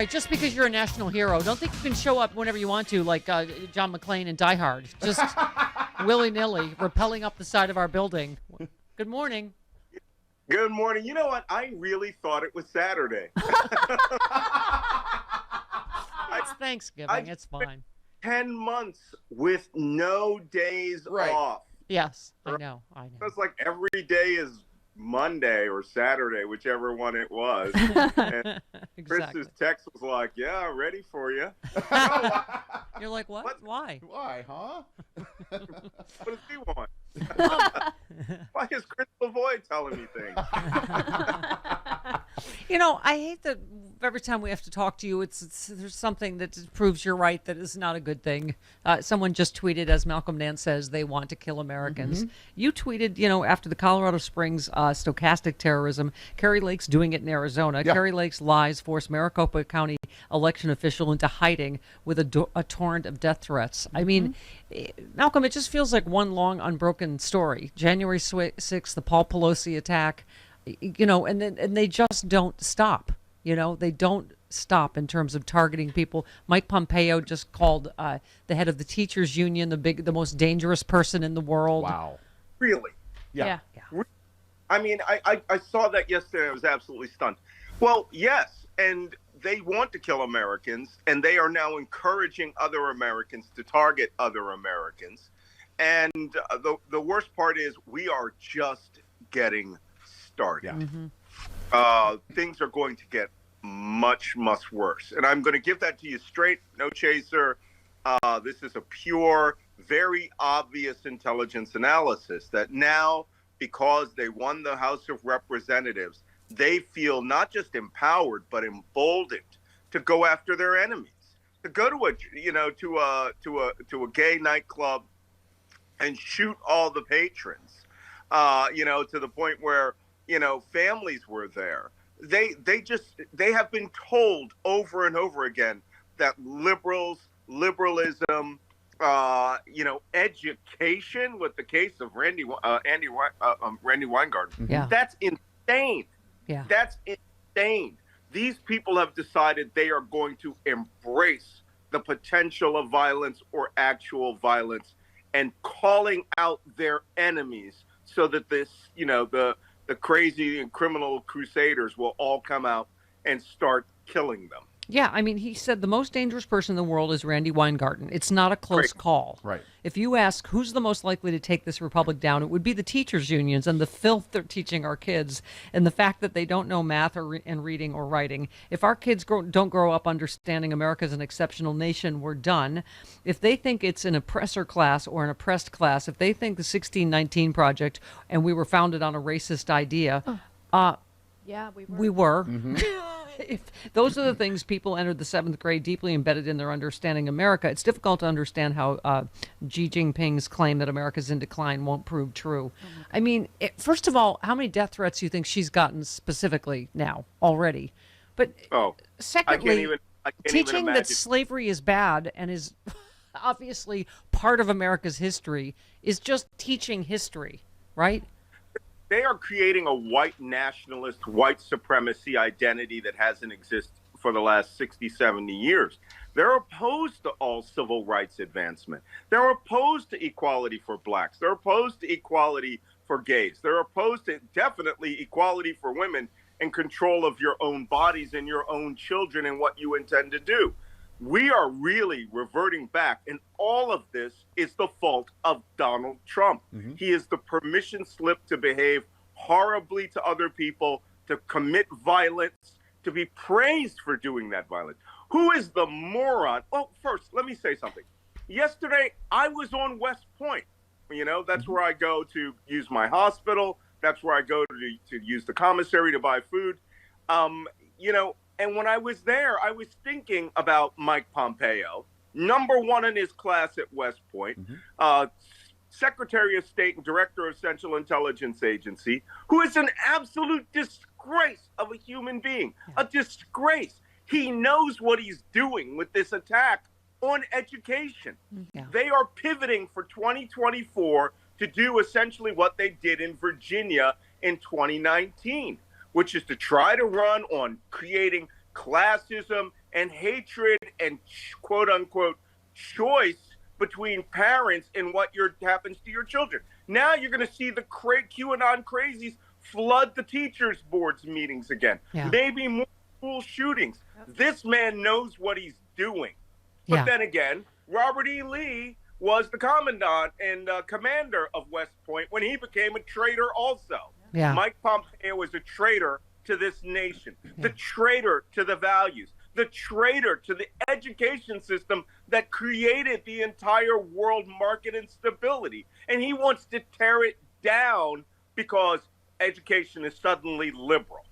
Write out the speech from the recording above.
Just because you're a national hero, don't think you can show up whenever you want to, like John McClane in Die Hard. Just willy-nilly, rappelling up the side of our building. Good morning. Good morning. You know what? I really thought it was Saturday. It's Thanksgiving. It's fine. 10 months with no days off. Yes, I know. It's like every day is Monday or Saturday, whichever one it was. And Exactly. Chris's text was like, "Yeah, ready for you." You're like, what? Why? Why, huh? What does he want? Why is Chris Lavoie telling me things? I hate that every time we have to talk to you, there's something that proves you're right that is not a good thing. Someone just tweeted, as Malcolm Nance says, they want to kill Americans. Mm-hmm. You tweeted, after the Colorado Springs stochastic terrorism, Kari Lake's doing it in Arizona. Yeah. Kari Lake's lies forced Maricopa County election official into hiding with a torrent of death threats. I mean, Malcolm, it just feels like one long unbroken story. January 6th, the Paul Pelosi attack, and they just don't stop. They don't stop in terms of targeting people. Mike Pompeo just called the head of the teachers union the most dangerous person in the world. Wow. Really? Yeah. I mean, I saw that yesterday. I was absolutely stunned. Well, yes, and they want to kill Americans, and they are now encouraging other Americans to target other Americans. And the worst part is we are just getting started. Yeah. Mm-hmm. Things are going to get much, much worse. And I'm going to give that to you straight, no chaser. This is a pure, very obvious intelligence analysis that now, because they won the House of Representatives, they feel not just empowered but emboldened to go after their enemies, to go to a gay nightclub and shoot all the patrons, to the point where families were there. They have been told over and over again that liberalism, education, with the case of Randy Weingarten. Yeah. That's insane. Yeah. That's insane. These people have decided they are going to embrace the potential of violence or actual violence and calling out their enemies so that this, the crazy and criminal crusaders will all come out and start killing them. Yeah, I mean, he said the most dangerous person in the world is Randy Weingarten. It's not a close call. Right. If you ask who's the most likely to take this republic down, it would be the teachers' unions and the filth they're teaching our kids and the fact that they don't know math and reading or writing. If our kids don't grow up understanding America's an exceptional nation, we're done. If they think it's an oppressor class or an oppressed class, if they think the 1619 Project and we were founded on a racist idea, yeah, we were. we were. Mm-hmm. If those are the things people entered the 7th grade deeply embedded in their understanding of America, it's difficult to understand how Xi Jinping's claim that America's in decline won't prove true. I mean, first of all, how many death threats do you think she's gotten specifically now already? But secondly, I can't teaching even that slavery is bad and is obviously part of America's history is just teaching history, right? They are creating a white nationalist, white supremacy identity that hasn't existed for the last 60, 70 years. They're opposed to all civil rights advancement. They're opposed to equality for blacks. They're opposed to equality for gays. They're opposed to definitely equality for women and control of your own bodies and your own children and what you intend to do. We are really reverting back, and all of this is the fault of Donald Trump. Mm-hmm. He is the permission slip to behave horribly to other people, to commit violence, to be praised for doing that violence. Who is the moron? Well, first, let me say something. Yesterday, I was on West Point. That's where I go to use my hospital. That's where I go to use the commissary to buy food. And when I was there, I was thinking about Mike Pompeo, number one in his class at West Point, Secretary of State and Director of Central Intelligence Agency, who is an absolute disgrace of a human being, a disgrace. He knows what he's doing with this attack on education. Yeah. They are pivoting for 2024 to do essentially what they did in Virginia in 2019. Which is to try to run on creating classism and hatred and quote unquote choice between parents and what happens to your children. Now you're going to see the QAnon crazies flood the teachers' boards meetings again. Yeah. Maybe more school shootings. This man knows what he's doing. But then again, Robert E. Lee was the commandant and commander of West Point when he became a traitor also. Yeah. Mike Pompeo was a traitor to this nation, the traitor to the values, the traitor to the education system that created the entire world market instability. And he wants to tear it down because education is suddenly liberal.